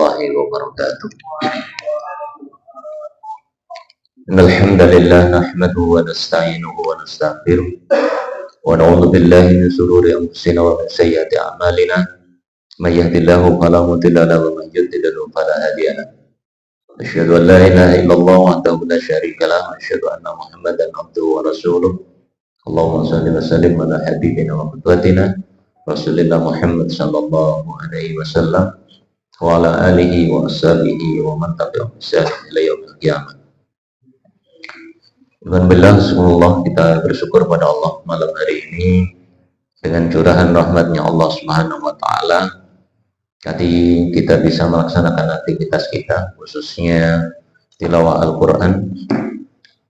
warahmatullahi wabarakatuh. Alhamdulillah nahmaduhu wa nasta'inuhu wa nastaghfiruh wa na'udzu billahi min shururi anfusina wa min sayyiati a'malina. May yahdihillahu fala mudilla lahu wa may yudlil fala hadiya lahu. Asyhadu an la ilaha illallah wahdahu la syarika lahu wa asyhadu anna Muhammadan abduhu wa rasuluh. Allahumma shalli wa sallim ala habibina wa qudwatina Rasulillah Muhammad sallallahu alaihi wasallam wa ala alihi wa ashabihi wa man tabi'ahum bi ihsan ila yaumil qiyamah. Alhamdulillah, semoga kita bersyukur pada Allah malam hari ini dengan curahan rahmatnya Allah Subhanahu wa taala. Tadi kita bisa melaksanakan aktivitas kita, khususnya tilawah Al-Qur'an,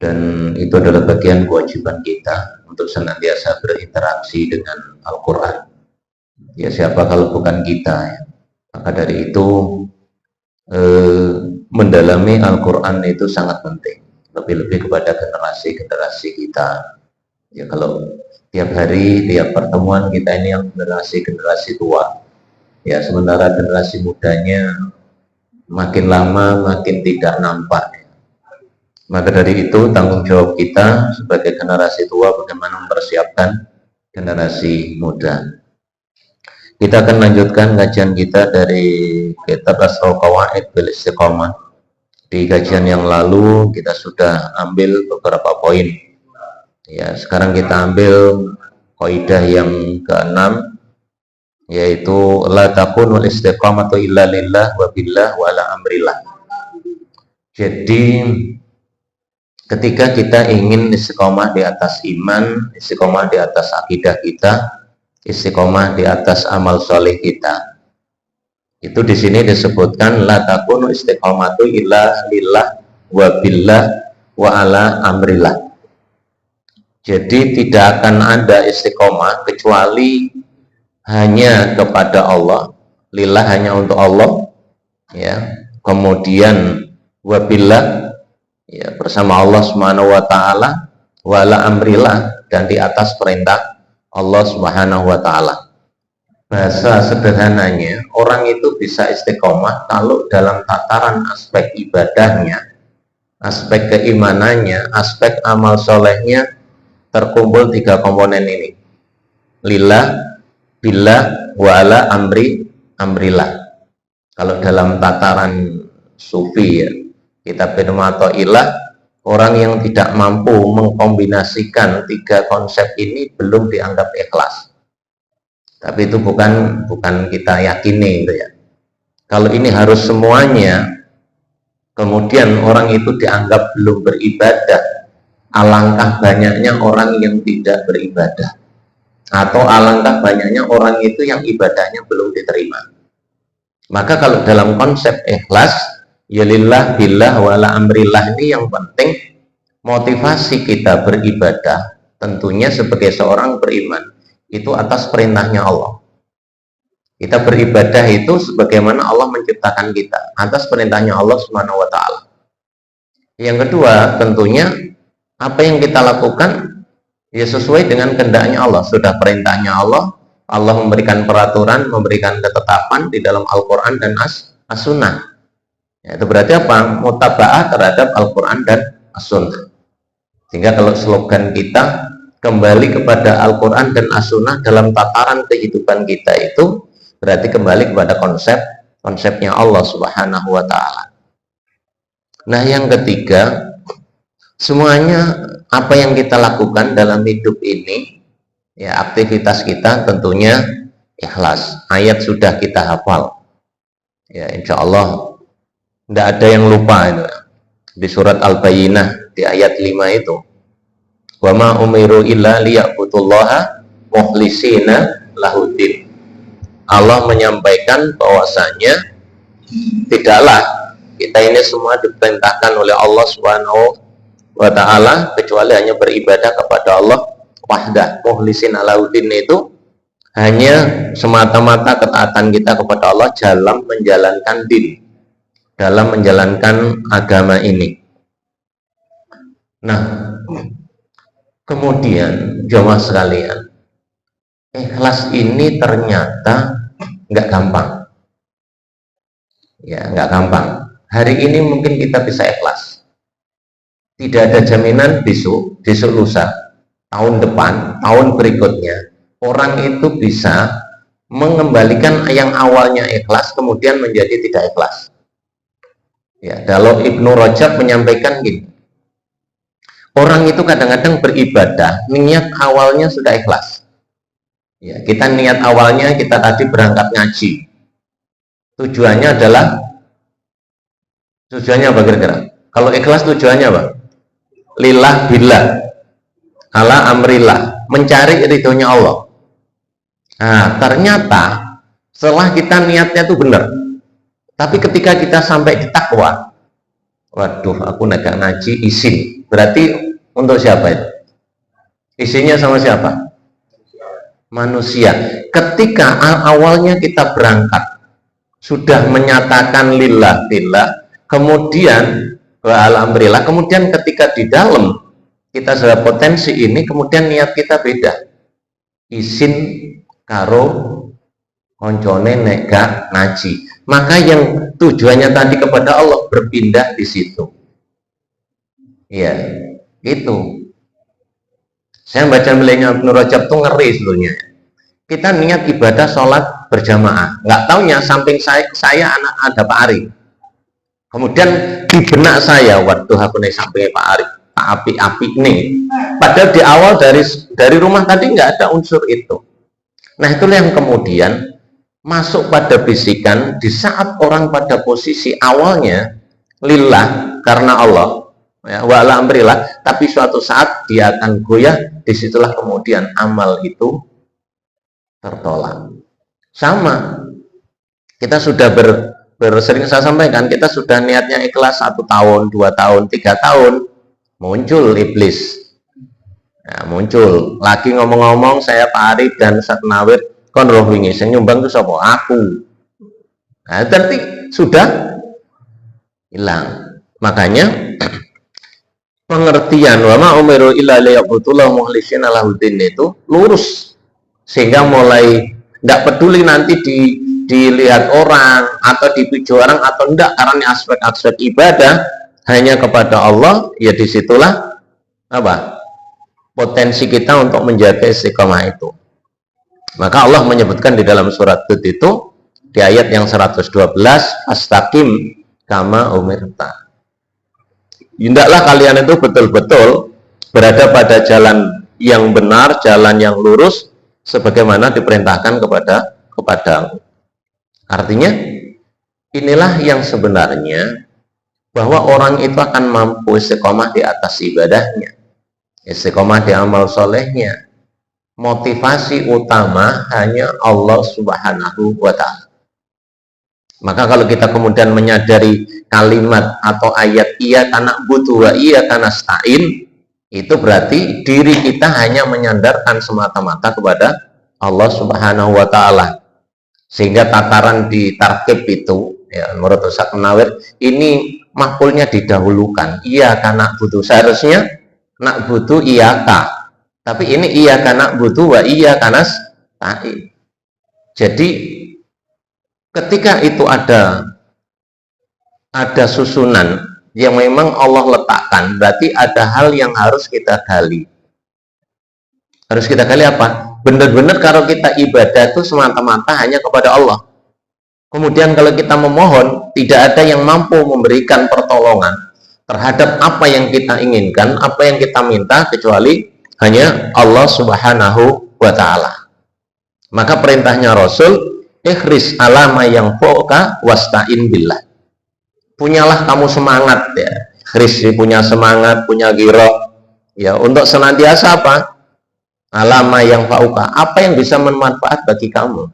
dan itu adalah bagian kewajiban kita untuk senantiasa berinteraksi dengan Al-Qur'an. Ya, siapa kalau bukan kita ya. Maka dari itu mendalami Al-Quran itu sangat penting, lebih-lebih kepada generasi-generasi kita ya. Kalau tiap hari, tiap pertemuan kita ini yang generasi tua ya, sementara generasi mudanya makin lama makin tidak nampak ya. Maka dari itu tanggung jawab kita sebagai generasi tua bagaimana mempersiapkan generasi muda. Kita akan lanjutkan kajian kita dari kitab Asrul Qawaid bil Istiqomah. Di kajian yang lalu kita sudah ambil beberapa poin. Ya, sekarang kita ambil kaidah yang ke-6, yaitu la takunul istiqamatu illa lillah wa billah wa la amrillah. Jadi ketika kita ingin istiqomah di atas iman, istiqomah di atas akidah kita, istiqomah di atas amal soleh kita, itu di sini disebutkan la takunu istiqomatu illa lillah wa billah wa ala amrillah. Jadi tidak akan ada istiqomah kecuali hanya kepada Allah, lillah hanya untuk Allah ya, kemudian wa billah ya, bersama Allah Subhanahu wa taala, wa ala amrillah, dan di atas perintah Allah Subhanahu wa taala. Bahasa sederhananya, orang itu bisa istiqomah kalau dalam tataran aspek ibadahnya, aspek keimanannya, aspek amal solehnya terkumpul 3 komponen ini. Lillah, billah, wa ala amrillah. Kalau dalam tataran sufi ya, kitab Firmatoilah, orang yang tidak mampu mengkombinasikan 3 konsep ini belum dianggap ikhlas. Tapi itu bukan kita yakini gitu ya. Kalau ini harus semuanya, kemudian orang itu dianggap belum beribadah. Alangkah banyaknya orang yang tidak beribadah, atau alangkah banyaknya orang itu yang ibadahnya belum diterima. Maka kalau dalam konsep ikhlas, ya lillah, billah, wala amrillah, ini yang penting motivasi kita beribadah tentunya sebagai seorang beriman itu atas perintahnya Allah. Kita beribadah itu sebagaimana Allah menciptakan kita, atas perintahnya Allah Subhanahu wa taala. Yang kedua, tentunya apa yang kita lakukan ya sesuai dengan kehendaknya Allah. Sudah perintahnya Allah, Allah memberikan peraturan, memberikan ketetapan di dalam Al-Qur'an dan As-Sunnah. Ya, itu berarti apa? Mutaba'ah terhadap Al-Quran dan As-Sunnah. Sehingga kalau slogan kita kembali kepada Al-Quran dan As-Sunnah dalam tataran kehidupan kita, itu berarti kembali kepada konsepnya Allah Subhanahu wa ta'ala. Nah, yang ketiga, semuanya apa yang kita lakukan dalam hidup ini ya, aktivitas kita tentunya ikhlas. Ayat sudah kita hafal ya, insya Allah tidak ada yang lupa itu. Di surat Al-Bayyinah di ayat 5 itu, wa ma umiru illa liya'budullaha mukhlisina lahuddin. Allah menyampaikan bahwasanya tidaklah kita ini semua diperintahkan oleh Allah Subhanahu wa taala kecuali hanya beribadah kepada Allah wahdah. Mukhlisina lahuddin itu hanya semata-mata ketaatan kita kepada Allah dalam menjalankan din, dalam menjalankan agama ini. Nah, kemudian jamaah sekalian, ikhlas ini ternyata nggak gampang. Ya, nggak gampang. Hari ini mungkin kita bisa ikhlas. Tidak ada jaminan besok, besok lusa, tahun depan, tahun berikutnya, orang itu bisa mengembalikan yang awalnya ikhlas kemudian menjadi tidak ikhlas. Ya, kalau Ibnu Rajab menyampaikan gini, orang itu kadang-kadang beribadah, niat awalnya sudah ikhlas. Ya, kita niat awalnya kita tadi berangkat ngaji. Tujuannya apa kira-kira? Kalau ikhlas tujuannya apa? Lillah billah, ala amrillah, mencari ridhonya Allah. Nah, ternyata setelah kita niatnya itu benar, tapi ketika kita sampai di takwa, waduh, aku nggak ngaji izin. Berarti untuk siapa itu? Isinya sama siapa? Manusia. Ketika awalnya kita berangkat sudah menyatakan lillah billah, kemudian alhamdulillah, kemudian ketika di dalam kita sudah potensi ini, kemudian niat kita beda. Izin karo koncone nek gak ngaji. Maka yang tujuannya tadi kepada Allah berpindah di situ. Ya, itu. Saya baca beliau Ibnu Rajab tuh ngeri sebetulnya. Kita niat ibadah sholat berjamaah, nggak taunya samping saya anak ada Pak Ari. Kemudian di benak saya, waduh aku nih samping Pak Ari, Pak api nih. Padahal di awal dari rumah tadi nggak ada unsur itu. Nah itulah yang kemudian masuk pada bisikan di saat orang pada posisi awalnya lillah karena Allah, ya, wa'ala amrillah, tapi suatu saat dia akan goyah. Disitulah kemudian amal itu tertolak. Sama, kita sudah sering saya sampaikan, kita sudah niatnya ikhlas 1 tahun, 2 tahun, 3 tahun, muncul iblis. Nah, muncul lagi ngomong-ngomong, saya Pak Ari dan Ustaz Nawir kon roh wingi sing nyumbang itu sapa? Aku. Nah, berarti sudah hilang. Makanya pengertian wa ma umiru illa liya'budullah mukhlisina lahuddin itu lurus, sehingga mulai tidak peduli nanti dilihat orang atau dipuji orang atau enggak, karena aspek-aspek ibadah hanya kepada Allah, ya disitulah apa potensi kita untuk menjaga istiqomah itu. Maka Allah menyebutkan di dalam surat Hud itu di ayat yang 112, astaqim kama umirta. Hendaklah kalian itu betul-betul berada pada jalan yang benar, jalan yang lurus, sebagaimana diperintahkan kepada. Artinya inilah yang sebenarnya bahwa orang itu akan mampu istiqomah di atas ibadahnya, istiqomah di amal solehnya. Motivasi utama hanya Allah Subhanahu wa Ta'ala. Maka kalau kita kemudian menyadari kalimat atau ayat iya karena butuh wa iya karena stain, itu berarti diri kita hanya menyandarkan semata-mata kepada Allah Subhanahu wa Ta'ala. Sehingga tataran di tarkib itu, ya, menurut Ustaz Munawir, ini maf'ulnya didahulukan. Iya karena butuh, seharusnya nak butuh iya ka, tapi ini iya karena butuh wa iya karena stain. Jadi ketika itu ada susunan yang memang Allah letakkan, berarti ada hal yang harus kita gali. Harus kita gali apa? Benar-benar kalau kita ibadah itu semata-mata hanya kepada Allah. Kemudian kalau kita memohon, tidak ada yang mampu memberikan pertolongan terhadap apa yang kita inginkan, apa yang kita minta, kecuali hanya Allah Subhanahu wa Ta'ala. Maka perintahnya Rasul, ikhris alama yang fauqa wasta'in billah. Punyalah kamu semangat, ya. Ikhris punya semangat, punya giroh, ya, untuk senantiasa apa? Alama yang fauqa, apa yang bisa bermanfaat bagi kamu.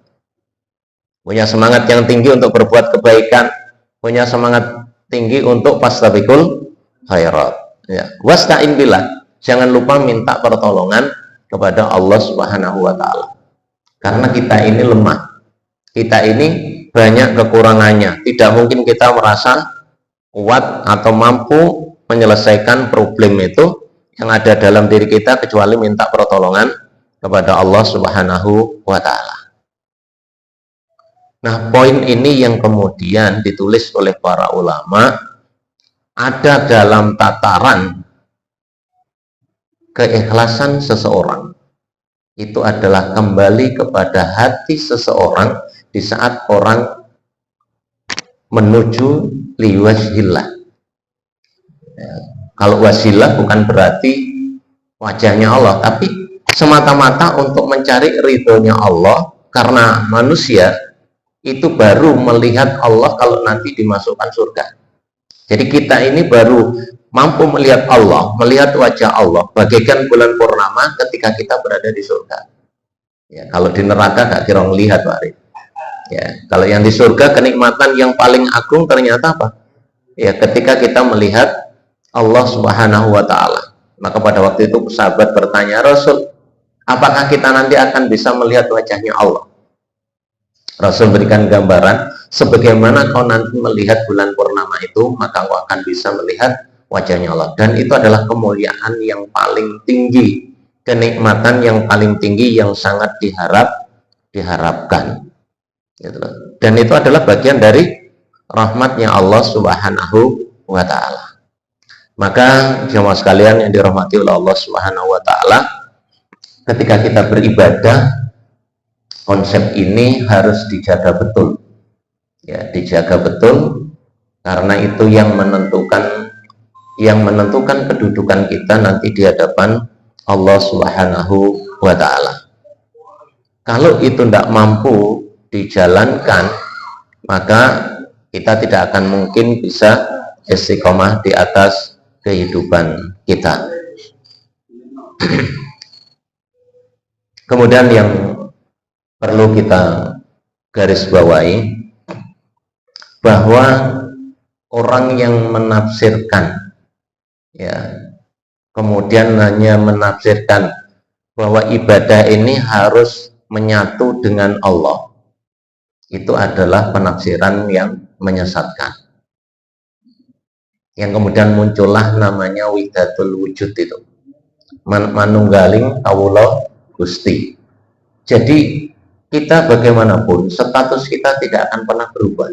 Punya semangat yang tinggi untuk berbuat kebaikan, punya semangat tinggi untuk fastabiqul khairat, ya. Wasta'in billah, jangan lupa minta pertolongan kepada Allah Subhanahu wa Ta'ala. Karena kita ini lemah, kita ini banyak kekurangannya. Tidak mungkin kita merasa kuat atau mampu menyelesaikan problem itu yang ada dalam diri kita kecuali minta pertolongan kepada Allah Subhanahu wa Ta'ala. Nah, poin ini yang kemudian ditulis oleh para ulama ada dalam tataran keikhlasan seseorang. Itu adalah kembali kepada hati seseorang di saat orang menuju liwajhillah. Ya, kalau wasilah bukan berarti wajahnya Allah, tapi semata-mata untuk mencari ridhonya Allah, karena manusia itu baru melihat Allah kalau nanti dimasukkan surga. Jadi kita ini baru mampu melihat Allah, melihat wajah Allah bagaikan bulan purnama ketika kita berada di surga. Ya, kalau di neraka gak kira melihat, Pak Arif. Ya, kalau yang di surga kenikmatan yang paling agung ternyata apa? Ya, ketika kita melihat Allah Subhanahu wa taala. Maka pada waktu itu sahabat bertanya, Rasul, apakah kita nanti akan bisa melihat wajahnya Allah? Rasul berikan gambaran, sebagaimana kau nanti melihat bulan purnama itu, maka kau akan bisa melihat wajahnya Allah. Dan itu adalah kemuliaan yang paling tinggi, kenikmatan yang paling tinggi yang sangat diharapkan. Dan itu adalah bagian dari rahmatnya Allah Subhanahu wa ta'ala. Maka jemaah sekalian yang dirahmati oleh Allah Subhanahu wa ta'ala, ketika kita beribadah, konsep ini harus dijaga betul, ya, dijaga betul, karena itu yang menentukan kedudukan kita nanti di hadapan Allah Subhanahu wa ta'ala. Kalau itu tidak mampu dijalankan, maka kita tidak akan mungkin bisa istiqomah di atas kehidupan kita. Kemudian yang perlu kita garis bawahi, bahwa orang yang menafsirkan, ya, kemudian hanya menafsirkan bahwa ibadah ini harus menyatu dengan Allah, itu adalah penafsiran yang menyesatkan. Yang kemudian muncullah namanya widatul wujud, itu manunggaling kawula Gusti. Jadi kita bagaimanapun status kita tidak akan pernah berubah.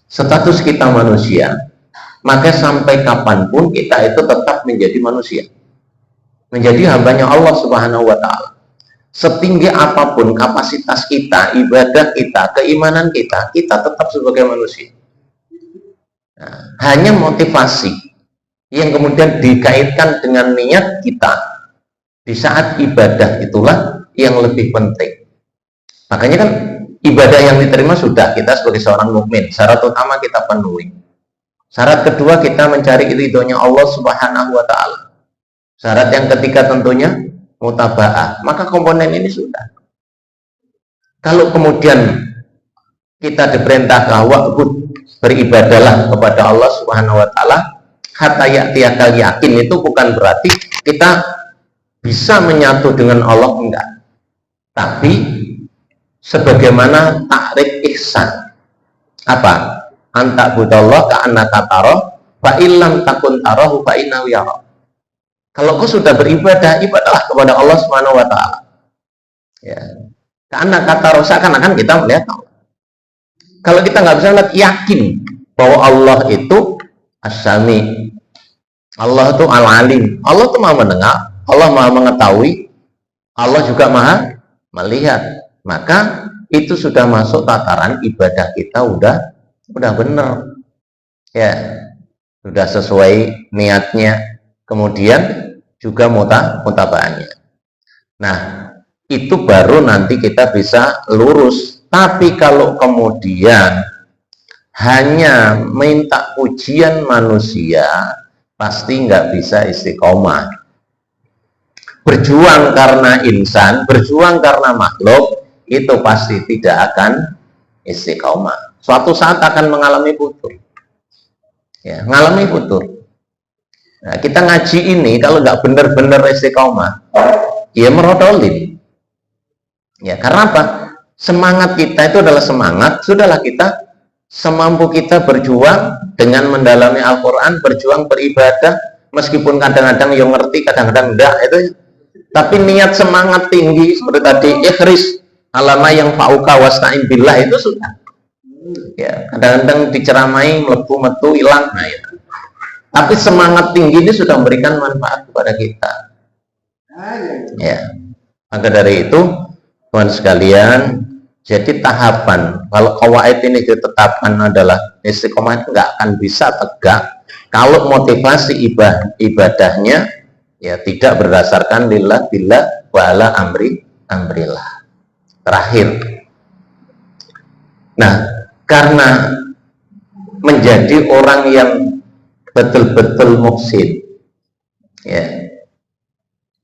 Status kita manusia, maka sampai kapanpun kita itu tetap menjadi manusia, menjadi hambanya Allah Subhanahu wa ta'ala. Setinggi apapun kapasitas kita, ibadah kita, keimanan kita, kita tetap sebagai manusia. Nah, hanya motivasi yang kemudian dikaitkan dengan niat kita di saat ibadah itulah yang lebih penting. Makanya kan ibadah yang diterima sudah, kita sebagai seorang mukmin, syarat utama kita penuhi. Syarat kedua, kita mencari ridhonya Allah Subhanahu wa ta'ala. Syarat yang ketiga tentunya mutaba'ah. Maka komponen ini sudah. Kalau kemudian kita diperintahkan wa'bud, beribadahlah kepada Allah Subhanahu wa ta'ala, hatta ya'tiyakal yakin, itu bukan berarti kita bisa menyatu dengan Allah, enggak. Tapi sebagaimana takrif ihsan, apa? Anta budallah ka'annaka tarahu fa illam takun tarahu fa innahu yara. Kalau kau sudah beribadah, ibadahlah kepada Allah Subhanahu wa ta'ala. Ya. Ka'annaka tarahu, seakan-akan kita melihat Allah. Kalau kita nggak bisa lihat, yakin bahwa Allah itu as-sami, Allah itu al-alim, Allah itu maha mendengar, Allah maha mengetahui, Allah juga maha melihat. Maka itu sudah masuk tataran ibadah kita udah benar, ya, sudah sesuai niatnya, kemudian juga mutabaannya. Nah, itu baru nanti kita bisa lurus. Tapi kalau kemudian hanya minta pujian manusia, pasti nggak bisa istiqomah. Berjuang karena insan, berjuang karena makhluk, itu pasti tidak akan istiqomah. Suatu saat akan mengalami futur, ya, mengalami futur. Nah, kita ngaji ini kalau nggak benar-benar istiqomah, ya merodolin. Ya, karena apa? Semangat kita itu adalah semangat, sudahlah kita semampu kita berjuang dengan mendalami Al-Quran, berjuang beribadah, meskipun kadang-kadang yang ngerti, kadang-kadang enggak, itu. Tapi niat semangat tinggi seperti tadi, ikhris, alama yang fauka wasta'in billah itu sudah. Ya, kadang-kadang diceramai melebu metu hilang, nah itu. Tapi semangat tinggi ini sudah memberikan manfaat kepada kita. Ya, maka dari itu, teman sekalian, jadi tahapan kalau qawaid ini ditetapkan adalah istiqomah, nggak akan bisa tegak kalau motivasi ibadahnya ya tidak berdasarkan lillah billah wala amrillah. Terakhir, nah karena menjadi orang yang betul-betul muhsin, ya,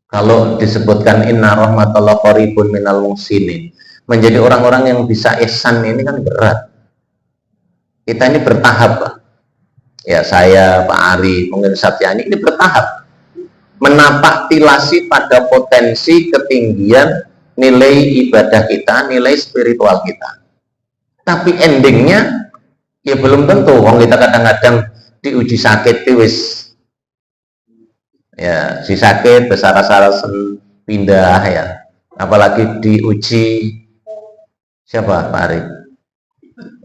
kalau disebutkan inna rahmatallahi qaribun minal muhsinin, menjadi orang-orang yang bisa ihsan ini kan berat. Kita ini bertahap, Pak. Ya, saya, Pak Ari, mungkin Satyani ini bertahap menapak tilasi pada potensi ketinggian nilai ibadah kita, nilai spiritual kita. Tapi endingnya ya belum tentu. Wong kita kadang-kadang diuji sakit wis ya si sakit besar-besarasen pindah ya. Apalagi diuji siapa Pak Ari?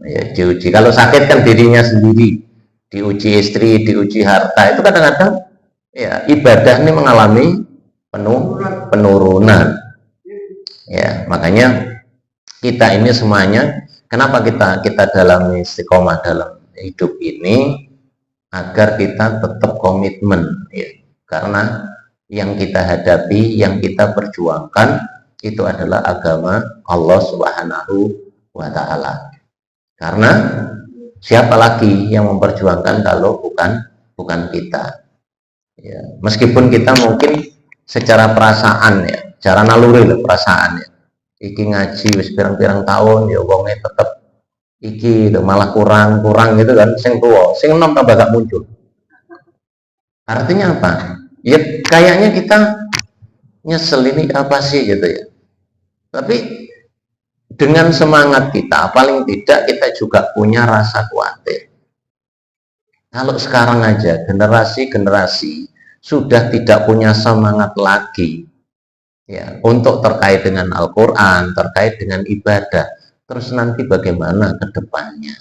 Ya diuji. Kalau sakit kan dirinya sendiri, diuji istri, diuji harta. Itu kadang-kadang ya ibadah ini mengalami penurunan. Ya, makanya kita ini semuanya, kenapa kita dalam istiqomah dalam hidup ini, agar kita tetap komitmen, ya. Karena yang kita hadapi, yang kita perjuangkan itu adalah agama Allah Subhanahu wa Ta'ala. Karena siapa lagi yang memperjuangkan kalau bukan kita? Ya, meskipun kita mungkin secara perasaan ya, cara naluri lah perasaan ya. Iki ngaji wis pirang-pirang tahun ya wongnya tetep iki malah kurang gitu kan, sing tua, sing enom tambah gak muncul. Artinya apa? Ya kayaknya kita nyesel ini apa sih gitu ya. Tapi dengan semangat kita, paling tidak kita juga punya rasa khawatir. Kalau sekarang aja generasi sudah tidak punya semangat lagi ya untuk terkait dengan Al-Quran, terkait dengan ibadah, terus nanti bagaimana ke depannya,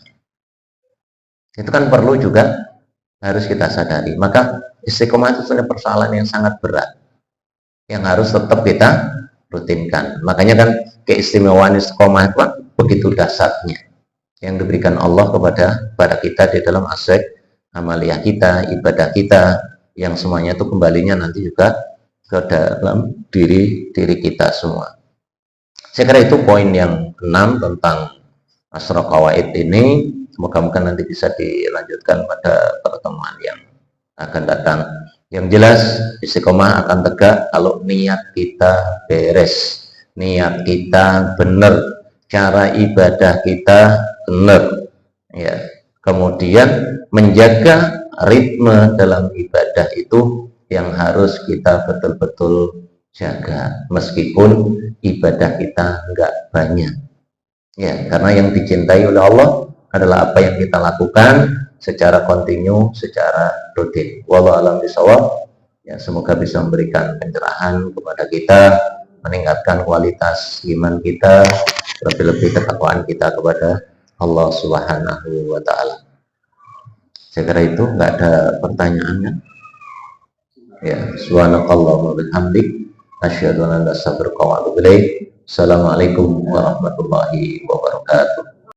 itu kan perlu juga harus kita sadari. Maka istiqomah itu sebenarnya persoalan yang sangat berat yang harus tetap kita rutinkan. Makanya kan keistimewaan istiqomah itu begitu dahsyatnya yang diberikan Allah kepada kita di dalam aspek amaliyah kita, ibadah kita, yang semuanya itu kembalinya nanti juga ke dalam diri kita semua. Saya kira itu poin yang 6 tentang Asra Qawaid ini. Semoga nanti bisa dilanjutkan pada pertemuan yang akan datang. Yang jelas istiqomah akan tegak kalau niat kita beres, niat kita benar, cara ibadah kita benar, ya. Kemudian menjaga ritme dalam ibadah itu yang harus kita betul-betul jaga, meskipun ibadah kita enggak banyak, ya, karena yang dicintai oleh Allah adalah apa yang kita lakukan secara kontinu, secara rutin. Wallahu a'lam bishawab. Ya, semoga bisa memberikan pencerahan kepada kita, meningkatkan kualitas iman kita, lebih-lebih ketakwaan kita kepada Allah Subhanahu wa Ta'ala. Saya kira itu, nggak ada pertanyaan kan? Ya, subhanakallahumma bihamdik, asyhadu an la ilaha illa anta astaghfiruka wa atubu ilaik. Assalamualaikum warahmatullahi wabarakatuh.